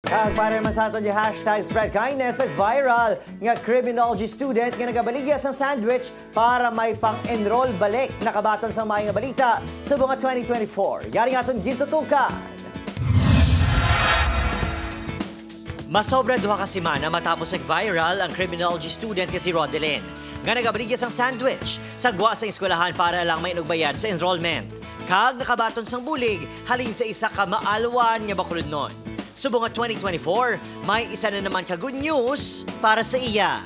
Kag para naman sa aton yung hashtag spread kindness at viral nga criminology student nga nagabaligya sa sandwich para may pang-enroll balik nakabaton sa mga balita sa bunga 2024. Yari nga aton gintutukan. Masobra duha ka semana matapos nag-viral ang criminology student nga si Rodelyn nga nagabaligya sang sandwich sa gwa sa eskwelahan para lang may inugbayad sa enrollment. Kag nakabaton sang bulig halin sa isa ka maalwan nga bakulodnon. Subong nga 2024, may isa na naman ka good news para sa iya.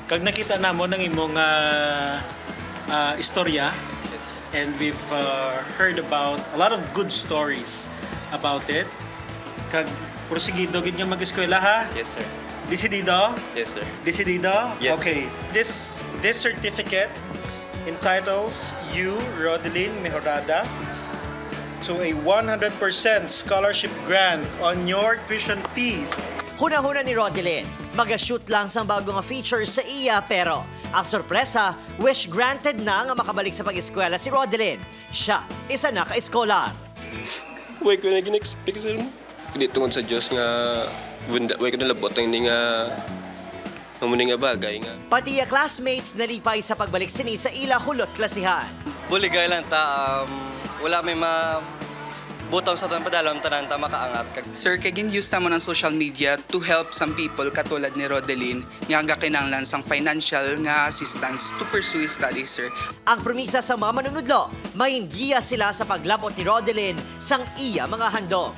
Kag nakita namo ng imong istorya, and we've heard about a lot of good stories about it. Kag prosigido gid nga mag-eskwela ha? Yes, sir. Decidido? Yes, sir. Decidido? Yes. Okay. This certificate entitles you, Rodelyn Mejorada, to a 100% scholarship grant on your tuition fees. Huna-huna ni Rodelyn, mag-shoot lang sa bago nga features sa iya pero ang sorpresa, wish granted na nga makabalik sa pag-eskwela si Rodelyn. Siya, isa na ka-eskolar. Huwag ko na gin-expect, sir. Hindi tungkol sa Diyos nga, huwag ko na labot ang hindi nga mamuni nga bagay nga. Pati ya classmates nalipay sa pagbalik sini sa ila hulot klasihan. Buligay lang ta, wala may butang sa tanang padalam tanan ta makaangat. Sir, kagin use namo ng social media to help some people katulad ni Rodelyn nga gakinanglan sang financial nga assistance to pursue his studies, sir. Ang premisa sa mga manunudlo, maingiya sila sa paglabot ni Rodelyn sang iya mga handog.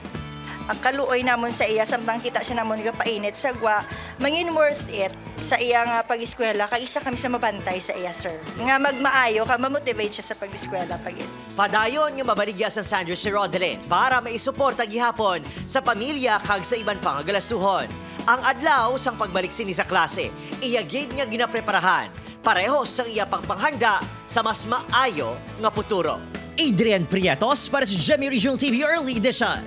Ang kaluoy namon sa iya samtang kita siya namon nga painit sa gwa, mangin worth it sa iya nga pag-eskwela kag isa kami sa mabantay sa iya, sir. Nga magmaayo ka ma-motivate siya sa pag-eskwela pagit. Padayon nga mabaligya sa sandwich si Rodelyn para maisuporta gihapon sa pamilya kag sa iban pang galastuhon. Ang adlaw sang pagbalik sini sa klase, iya gid nga ginapreparahan. Parehos sang iya pangpanghanda sa mas maayo nga futuro. Adrian Prietos para sa GMA Regional TV Early Edition.